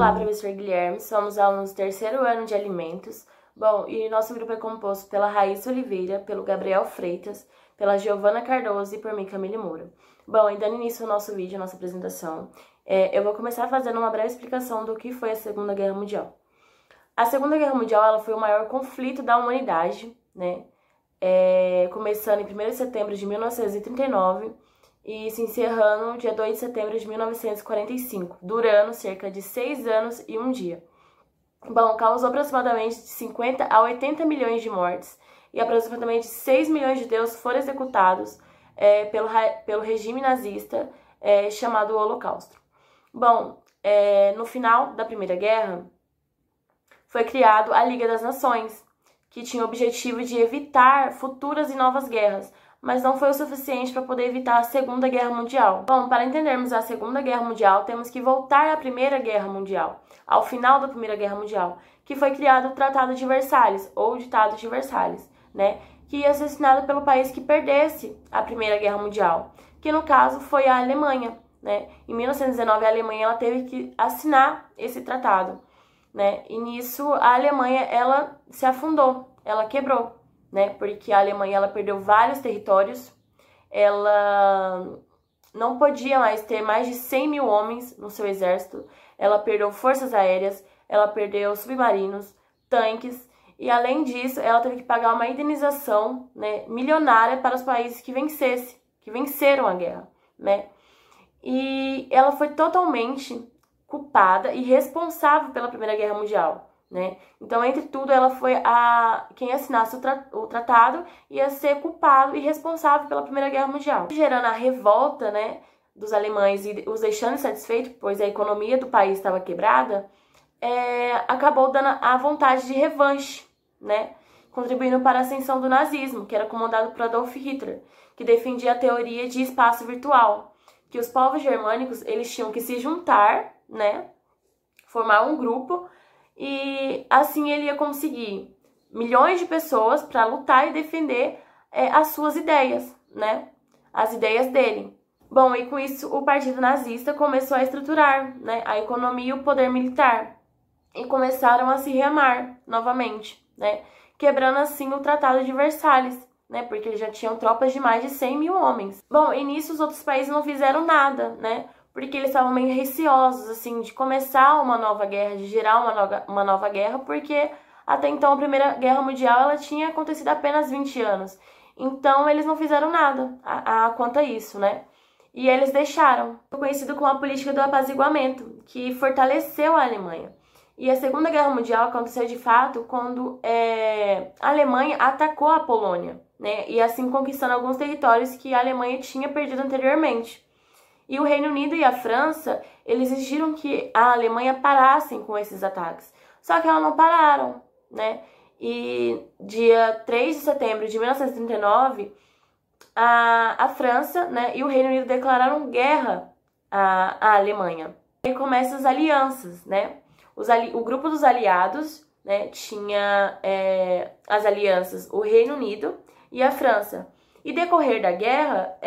Olá, professor Guilherme, somos alunos do terceiro ano de alimentos. Bom, e nosso grupo é composto pela Raíssa Oliveira, pelo Gabriel Freitas, pela Giovana Cardoso e por mim, Camille Moura. Bom, e dando início ao nosso vídeo, à nossa apresentação, eu vou começar fazendo uma breve explicação do que foi a Segunda Guerra Mundial. A Segunda Guerra Mundial ela foi o maior conflito da humanidade, né? Começando em 1º de setembro de 1939 e se encerrando no dia 2 de setembro de 1945, durando cerca de 6 anos e 1 dia. Bom, causou aproximadamente de 50 a 80 milhões de mortes e aproximadamente 6 milhões de judeus foram executados pelo regime nazista chamado Holocausto. Bom, no final da Primeira Guerra, foi criado a Liga das Nações, que tinha o objetivo de evitar futuras e novas guerras, mas não foi o suficiente para poder evitar a Segunda Guerra Mundial. Bom, para entendermos a Segunda Guerra Mundial, temos que voltar à Primeira Guerra Mundial, ao final da Primeira Guerra Mundial, que foi criado o Tratado de Versalhes, ou Ditado de Versalhes, né? Que ia ser assinado pelo país que perdesse a Primeira Guerra Mundial, que no caso foi a Alemanha, né? Em 1919, a Alemanha ela teve que assinar esse tratado, né? E nisso a Alemanha ela se afundou, ela quebrou, né? Porque a Alemanha ela perdeu vários territórios, ela não podia mais ter mais de 100 mil homens no seu exército, ela perdeu forças aéreas, ela perdeu submarinos, tanques, e além disso ela teve que pagar uma indenização, né, milionária para os países que venceram a guerra, né? E ela foi totalmente culpada e responsável pela Primeira Guerra Mundial, né? Então, entre tudo, ela foi quem assinasse o tratado ia ser culpado e responsável pela Primeira Guerra Mundial, gerando a revolta, né, dos alemães e os deixando insatisfeitos, pois a economia do país estava quebrada. Acabou dando a vontade de revanche, né, contribuindo para a ascensão do nazismo, que era comandado por Adolf Hitler, que defendia a teoria de espaço virtual, que os povos germânicos eles tinham que se juntar, né, formar um grupo, e assim ele ia conseguir milhões de pessoas para lutar e defender as suas ideias, né, as ideias dele. Bom, e com isso o partido nazista começou a estruturar, né, a economia e o poder militar, e começaram a se rearmar novamente, né, quebrando assim o Tratado de Versalhes, né, porque eles já tinham tropas de mais de 100 mil homens. Bom, e nisso os outros países não fizeram nada, né, porque eles estavam meio receosos, assim, de começar uma nova guerra, de gerar uma nova guerra, porque até então a Primeira Guerra Mundial ela tinha acontecido há apenas 20 anos. Então eles não fizeram nada quanto a isso, né? E eles deixaram, conhecido como a política do apaziguamento, que fortaleceu a Alemanha. E a Segunda Guerra Mundial aconteceu de fato quando a Alemanha atacou a Polônia, né? E assim conquistando alguns territórios que a Alemanha tinha perdido anteriormente. E o Reino Unido e a França, eles exigiram que a Alemanha parassem com esses ataques. Só que elas não pararam, né? E dia 3 de setembro de 1939, a França, né, e o Reino Unido declararam guerra à Alemanha. E começam as alianças, né? O grupo dos aliados, né, tinha as alianças o Reino Unido e a França. E decorrer da guerra,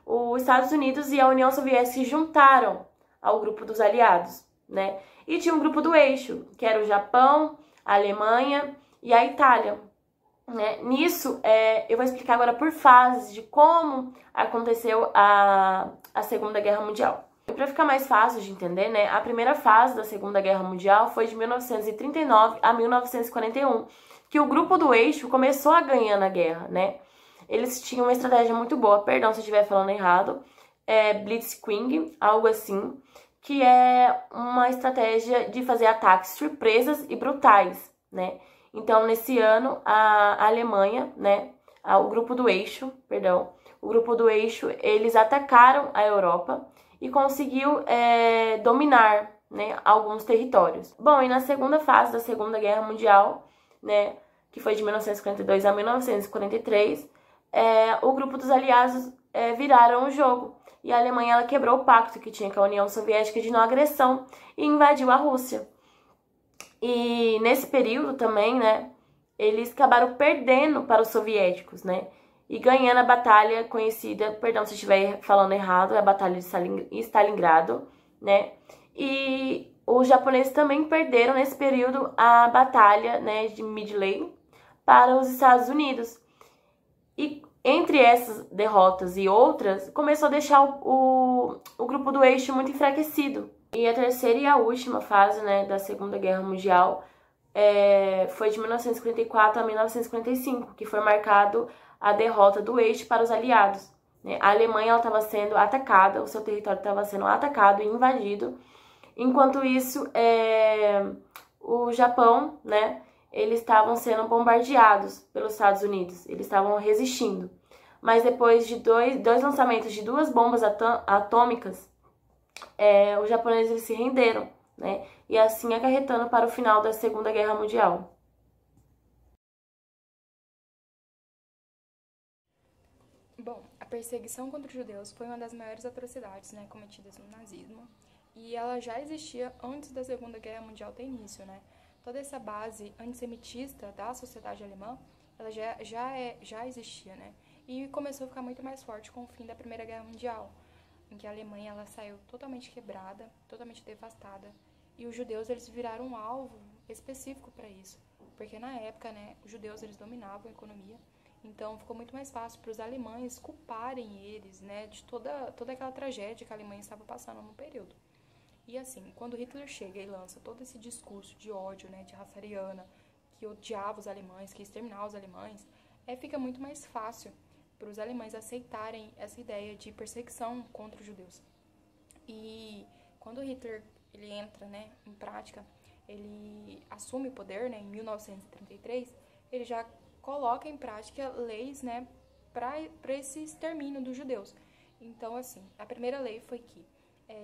os Estados Unidos e a União Soviética se juntaram ao grupo dos aliados, né? E tinha um grupo do eixo, que era o Japão, a Alemanha e a Itália, né? Nisso, eu vou explicar agora por fases de como aconteceu a Segunda Guerra Mundial. E para ficar mais fácil de entender, né, a primeira fase da Segunda Guerra Mundial foi de 1939 a 1941, que o grupo do eixo começou a ganhar na guerra, né? Eles tinham uma estratégia muito boa, perdão se eu estiver falando errado, Blitzkrieg, algo assim, que é uma estratégia de fazer ataques surpresas e brutais, né? Então, nesse ano, a Alemanha, né, o grupo do eixo, eles atacaram a Europa e conseguiu dominar, né, alguns territórios. Bom, e na segunda fase da Segunda Guerra Mundial, né, que foi de 1942 a 1943, o grupo dos aliados viraram o jogo. E a Alemanha ela quebrou o pacto que tinha com a União Soviética de não agressão e invadiu a Rússia. E nesse período também, né, eles acabaram perdendo para os soviéticos, né, e ganhando a batalha conhecida, perdão se eu estiver falando errado, é a Batalha de Stalingrado, né, e os japoneses também perderam nesse período a batalha, né, de Midway para os Estados Unidos. E entre essas derrotas e outras, começou a deixar o grupo do eixo muito enfraquecido. E a terceira e a última fase, né, da Segunda Guerra Mundial foi de 1944 a 1945, que foi marcado a derrota do eixo para os aliados. Né? A Alemanha estava sendo atacada, o seu território estava sendo atacado e invadido. Enquanto isso, o Japão, né, eles estavam sendo bombardeados pelos Estados Unidos, eles estavam resistindo. Mas depois de dois lançamentos de 2 bombas atômicas, os japoneses eles se renderam, né, e assim acarretando para o final da Segunda Guerra Mundial. Bom, a perseguição contra os judeus foi uma das maiores atrocidades, né, cometidas no nazismo, e ela já existia antes da Segunda Guerra Mundial ter início, né? Toda essa base antissemitista da sociedade alemã, ela já existia, né? E começou a ficar muito mais forte com o fim da Primeira Guerra Mundial, em que a Alemanha ela saiu totalmente quebrada, totalmente devastada, e os judeus eles viraram um alvo específico para isso, porque na época, né, os judeus eles dominavam a economia. Então, ficou muito mais fácil para os alemães culparem eles, né, de toda aquela tragédia que a Alemanha estava passando no período. E assim, quando Hitler chega e lança todo esse discurso de ódio, né, de raça ariana, que odiava os alemães, que ia exterminar os alemães, fica muito mais fácil para os alemães aceitarem essa ideia de perseguição contra os judeus. E quando Hitler ele entra, né, em prática, ele assume o poder, né, em 1933, ele já coloca em prática leis, né, para esse extermínio dos judeus. Então, assim, a primeira lei foi que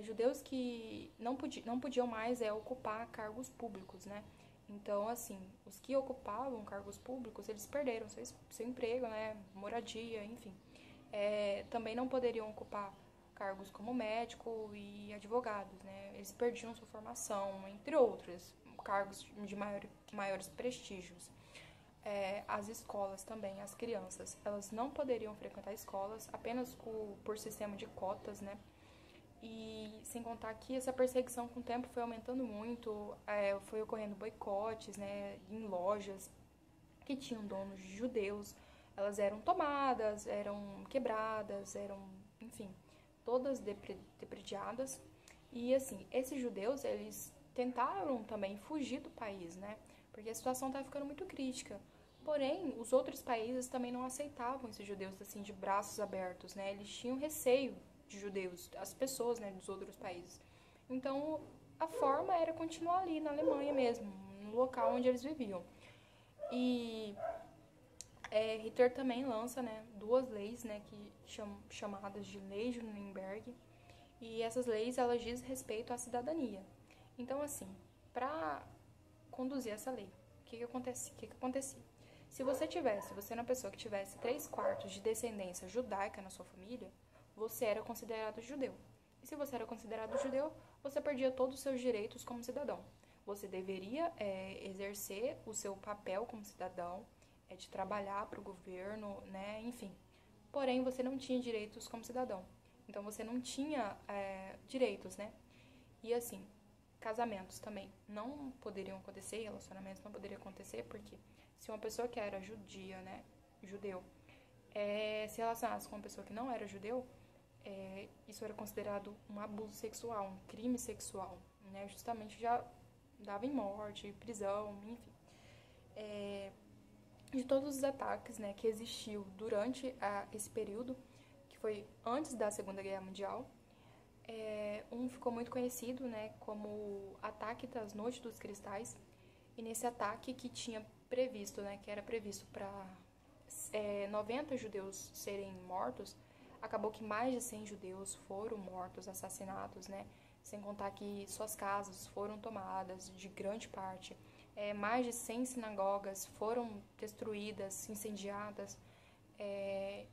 judeus que não podiam mais ocupar cargos públicos, né? Então, assim, os que ocupavam cargos públicos, eles perderam seu emprego, né, moradia, enfim. Também não poderiam ocupar cargos como médico e advogados, né? Eles perdiam sua formação, entre outros, cargos de maiores prestígios. As escolas também, as crianças, elas não poderiam frequentar escolas apenas por sistema de cotas, né? E sem contar que essa perseguição com o tempo foi aumentando muito, foi ocorrendo boicotes, né, em lojas que tinham donos de judeus, elas eram tomadas, eram quebradas, enfim, todas depreciadas. E assim, esses judeus, eles tentaram também fugir do país, né, porque a situação estava ficando muito crítica. Porém, os outros países também não aceitavam esses judeus assim de braços abertos, né, eles tinham receio de judeus, as pessoas, né, dos outros países. Então, a forma era continuar ali na Alemanha mesmo, no local onde eles viviam. E Hitler também lança, né, 2 leis, né, que chamadas de Lei de Nuremberg. E essas leis, elas dizem respeito à cidadania. Então, assim, para conduzir essa lei, o que acontecia? Se você era uma pessoa que tivesse 3/4 de descendência judaica na sua família, você era considerado judeu. E se você era considerado judeu, você perdia todos os seus direitos como cidadão. Você deveria exercer o seu papel como cidadão, de trabalhar para o governo, né, enfim. Porém, você não tinha direitos como cidadão. Então, você não tinha direitos, né? E assim, casamentos também não poderiam acontecer, relacionamentos não poderiam acontecer, porque se uma pessoa que era judia, né, judeu, se relacionasse com uma pessoa que não era judeu, isso era considerado um abuso sexual, um crime sexual, né? Justamente já dava em morte, prisão, enfim. De todos os ataques, né, que existiu durante esse período, que foi antes da Segunda Guerra Mundial, um ficou muito conhecido, né, como Ataque das Noites dos Cristais. E nesse ataque que tinha previsto, né, que era previsto para 90 judeus serem mortos, acabou que mais de 100 judeus foram mortos, assassinados, né? Sem contar que suas casas foram tomadas de grande parte. Mais de 100 sinagogas foram destruídas, incendiadas.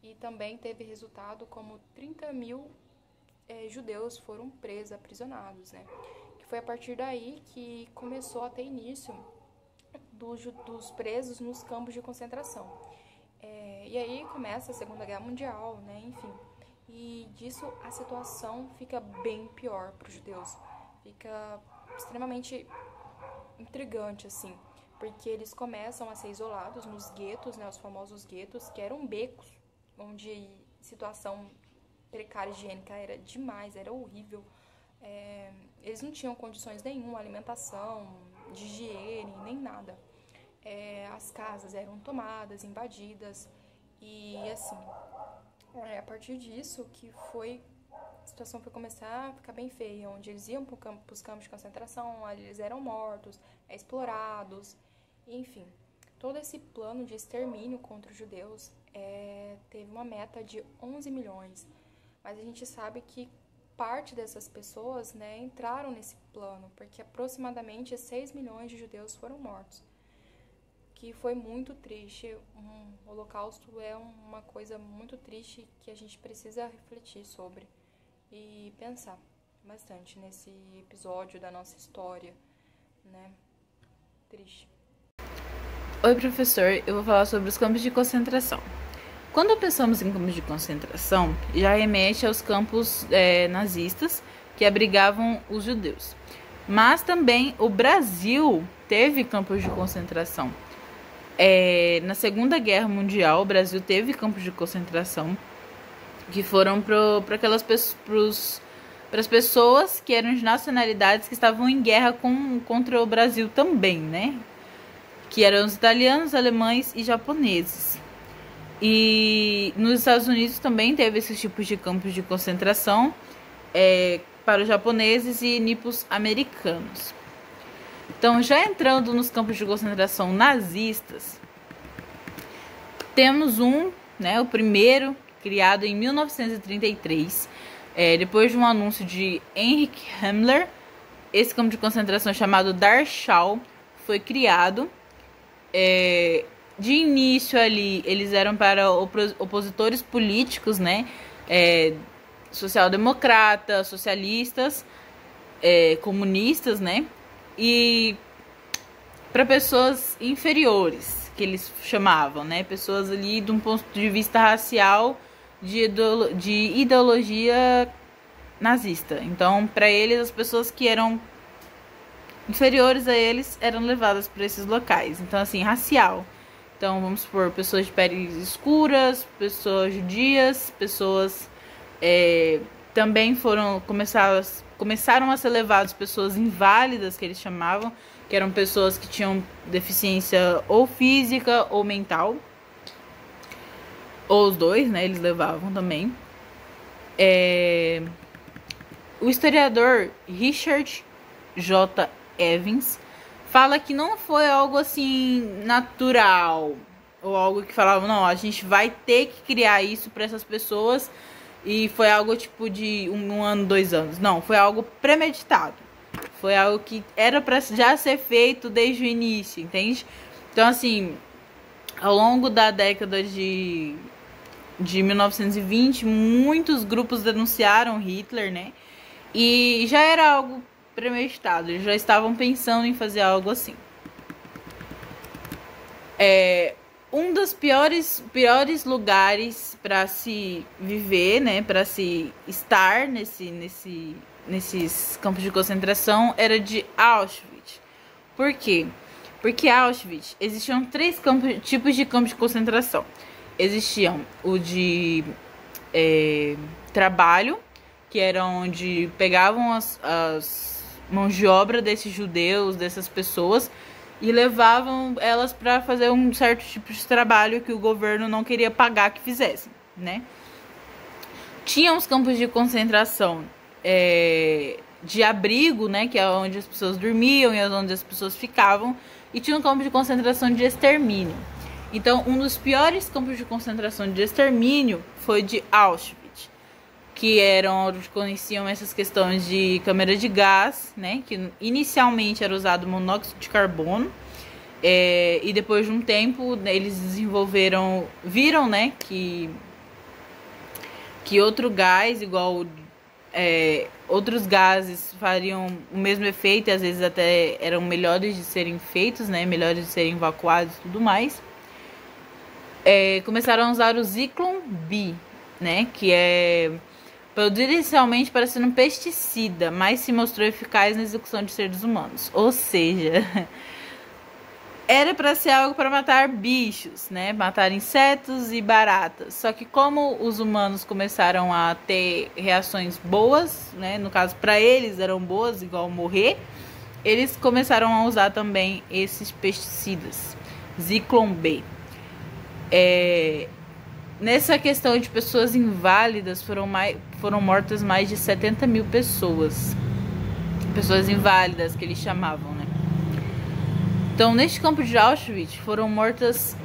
E também teve resultado como 30.000 judeus foram presos, aprisionados, né? Que foi a partir daí que começou a ter início dos presos nos campos de concentração. E aí começa a Segunda Guerra Mundial, né? Enfim. E disso a situação fica bem pior para os judeus. fica extremamente intrigante, assim, porque eles começam a ser isolados nos guetos, né, os famosos guetos, que eram becos, onde situação precária higiênica era demais, era horrível. Eles não tinham condições nenhuma, alimentação, de higiene, nem nada. As casas eram tomadas, invadidas, e assim, a partir disso que a situação foi começar a ficar bem feia, onde eles iam para os campos de concentração, eles eram mortos, explorados, enfim. Todo esse plano de extermínio contra os judeus teve uma meta de 11 milhões, mas a gente sabe que parte dessas pessoas, né, entraram nesse plano, porque aproximadamente 6 milhões de judeus foram mortos, que foi muito triste. O Holocausto é uma coisa muito triste que a gente precisa refletir sobre e pensar bastante nesse episódio da nossa história, né? Triste. Oi, professor, eu vou falar sobre os campos de concentração. Quando pensamos em campos de concentração, já remete aos campos nazistas que abrigavam os judeus. Mas também o Brasil teve campos de concentração. Na Segunda Guerra Mundial, o Brasil teve campos de concentração que foram para as pessoas que eram de nacionalidades que estavam em guerra contra o Brasil também, né? Que eram os italianos, alemães e japoneses. E nos Estados Unidos também teve esses tipos de campos de concentração para os japoneses e nipos americanos. Então, já entrando nos campos de concentração nazistas, temos o primeiro, criado em 1933, depois de um anúncio de Heinrich Himmler. Esse campo de concentração chamado Dachau foi criado. De início ali, eles eram para opositores políticos, né? Social-democratas, socialistas, comunistas, né? E para pessoas inferiores, que eles chamavam, né? Pessoas ali de um ponto de vista racial, de ideologia nazista. Então, para eles, as pessoas que eram inferiores a eles eram levadas para esses locais. Então, assim, racial. Então, vamos supor, pessoas de peles escuras, pessoas judias, pessoas também começaram a ser levadas pessoas inválidas, que eles chamavam, que eram pessoas que tinham deficiência ou física ou mental, ou os dois, né, eles levavam também. O historiador Richard J. Evans fala que não foi algo assim natural, ou algo que falava, não, a gente vai ter que criar isso para essas pessoas, e foi algo tipo de um ano, 2 anos. Não, foi algo premeditado. Foi algo que era para já ser feito desde o início, entende? Então, assim, ao longo da década de 1920, muitos grupos denunciaram Hitler, né? E já era algo premeditado, eles já estavam pensando em fazer algo assim. Um dos piores lugares para se viver, né, para se estar nesses campos de concentração era de Auschwitz. Por quê? Porque Auschwitz existiam 3 tipos de campos de concentração. Existiam o de trabalho, que era onde pegavam as mãos de obra desses judeus, dessas pessoas, e levavam elas para fazer um certo tipo de trabalho que o governo não queria pagar que fizessem, né? Tinha os campos de concentração de abrigo, né, que é onde as pessoas dormiam e onde as pessoas ficavam, e tinha um campo de concentração de extermínio. Então, um dos piores campos de concentração de extermínio foi de Auschwitz, que eram onde conheciam essas questões de câmara de gás, né, que inicialmente era usado monóxido de carbono, e depois de um tempo eles viram, né, que outro gás igual outros gases fariam o mesmo efeito, e às vezes até eram melhores de serem feitos, né, melhores de serem evacuados e tudo mais. Começaram a usar o Zyklon B, né, que é produzido inicialmente para ser um pesticida, mas se mostrou eficaz na execução de seres humanos. Ou seja, era para ser algo para matar bichos, né? Matar insetos e baratas. Só que como os humanos começaram a ter reações boas, né? No caso, para eles eram boas, igual morrer, eles começaram a usar também esses pesticidas. Zyklon B. Nessa questão de pessoas inválidas, foram mortas mais de 70 mil pessoas. Pessoas inválidas, que eles chamavam, né? Então, neste campo de Auschwitz, foram mortas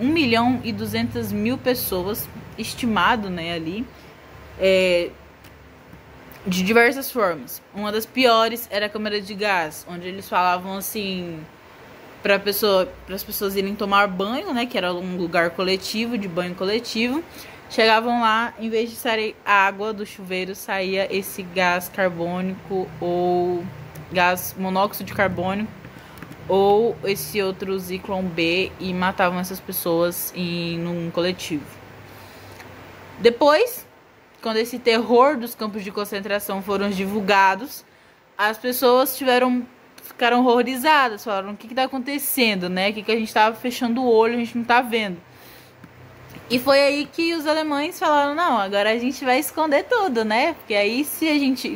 1.200.000 pessoas, estimado, né, ali, de diversas formas. Uma das piores era a câmara de gás, onde eles falavam assim, para as pessoas irem tomar banho, né, que era um lugar coletivo, de banho coletivo. Chegavam lá, em vez de sair água do chuveiro, saía esse gás carbônico ou gás monóxido de carbono ou esse outro Zyklon B, e matavam essas pessoas num coletivo. Depois, quando esse terror dos campos de concentração foram divulgados, as pessoas ficaram horrorizadas, falaram: o que está acontecendo, né? O que a gente estava fechando o olho, a gente não está vendo. E foi aí que os alemães falaram: não, agora a gente vai esconder tudo, né? Porque aí, se a gente,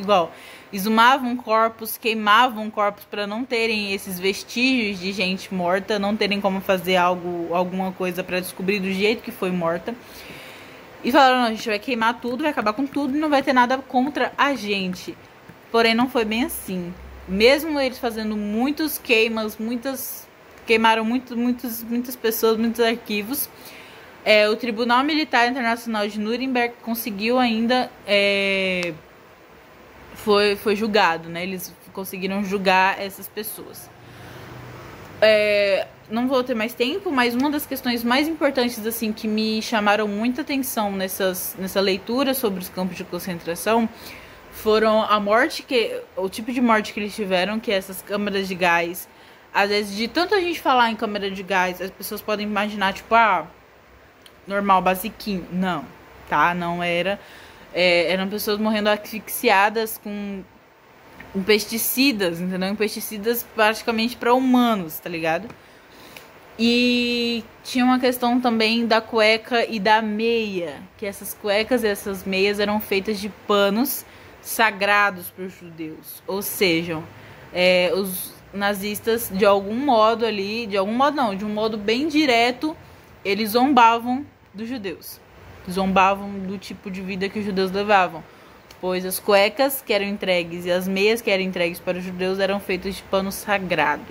exumavam corpos, queimavam corpos para não terem esses vestígios de gente morta, não terem como fazer alguma coisa para descobrir do jeito que foi morta. E falaram: não, a gente vai queimar tudo, vai acabar com tudo e não vai ter nada contra a gente. Porém, não foi bem assim. Mesmo eles fazendo muitos queimaram muitas pessoas, muitos arquivos, o Tribunal Militar Internacional de Nuremberg conseguiu ainda... Foi julgado, né? Eles conseguiram julgar essas pessoas. Não vou ter mais tempo, mas uma das questões mais importantes, assim, que me chamaram muita atenção nessa leitura sobre os campos de concentração foram o tipo de morte que eles tiveram, que é essas câmaras de gás. Às vezes, de tanto a gente falar em câmara de gás, as pessoas podem imaginar, tipo, normal, basiquinho. Não, tá? Não era. Eram pessoas morrendo asfixiadas com pesticidas, entendeu? Pesticidas praticamente para humanos, tá ligado? E tinha uma questão também da cueca e da meia, que essas cuecas e essas meias eram feitas de panos sagrados para os judeus. Ou seja, os nazistas, de um modo bem direto, eles zombavam dos judeus. Zombavam do tipo de vida que os judeus levavam, pois as cuecas que eram entregues e as meias que eram entregues para os judeus eram feitas de pano sagrado.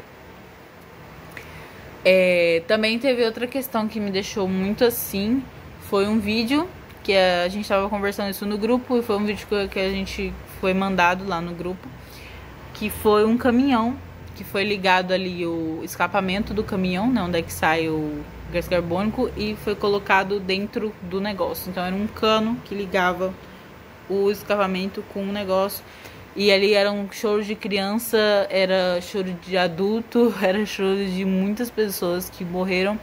Também teve outra questão que me deixou muito assim, foi um vídeo que a gente estava conversando isso no grupo, e foi um vídeo que a gente foi mandado lá no grupo, que foi um caminhão, que foi ligado ali o escapamento do caminhão, né, onde é que sai o gás carbônico, e foi colocado dentro do negócio. Então era um cano que ligava o escapamento com o negócio, e ali era um choro de criança, era choro de adulto, era choro de muitas pessoas que morreram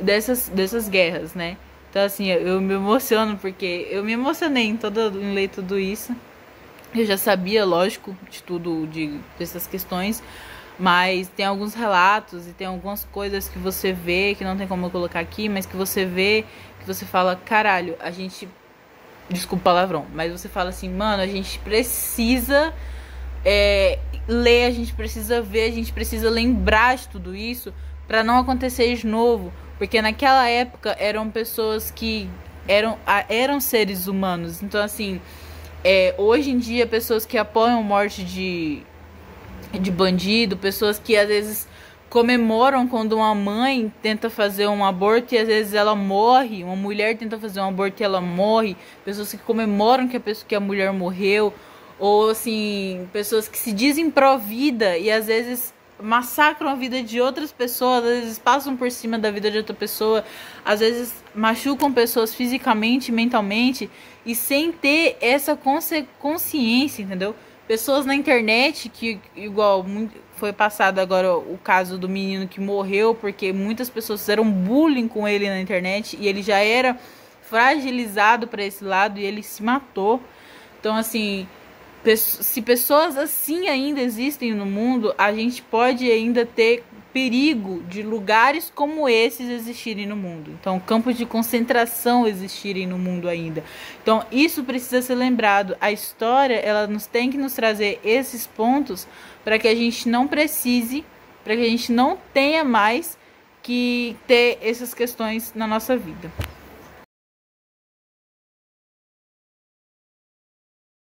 dessas guerras, né? Então assim, eu me emociono, porque eu me emocionei em ler tudo isso. Eu já sabia, lógico, de tudo, dessas questões, mas tem alguns relatos e tem algumas coisas que você vê, que não tem como eu colocar aqui, mas que você vê, que você fala: caralho, a gente... Desculpa o palavrão, mas você fala assim: mano, a gente precisa ler, a gente precisa ver, a gente precisa lembrar de tudo isso pra não acontecer de novo. Porque naquela época eram pessoas que eram seres humanos. Então assim, hoje em dia, pessoas que apoiam a morte de bandido, pessoas que às vezes comemoram quando uma mãe tenta fazer um aborto e às vezes ela morre, uma mulher tenta fazer um aborto e ela morre, pessoas que comemoram que a mulher morreu, ou assim, pessoas que se dizem pró-vida e às vezes massacram a vida de outras pessoas, às vezes passam por cima da vida de outra pessoa, às vezes machucam pessoas fisicamente, mentalmente, e sem ter essa consciência, entendeu? Pessoas na internet que, igual foi passado agora o caso do menino que morreu porque muitas pessoas fizeram bullying com ele na internet, e ele já era fragilizado para esse lado e ele se matou. Então, assim, se pessoas assim ainda existem no mundo, a gente pode ainda ter perigo de lugares como esses existirem no mundo. Então, campos de concentração existirem no mundo ainda. Então, isso precisa ser lembrado. A história, ela tem que nos trazer esses pontos para que a gente não precise, para que a gente não tenha mais que ter essas questões na nossa vida.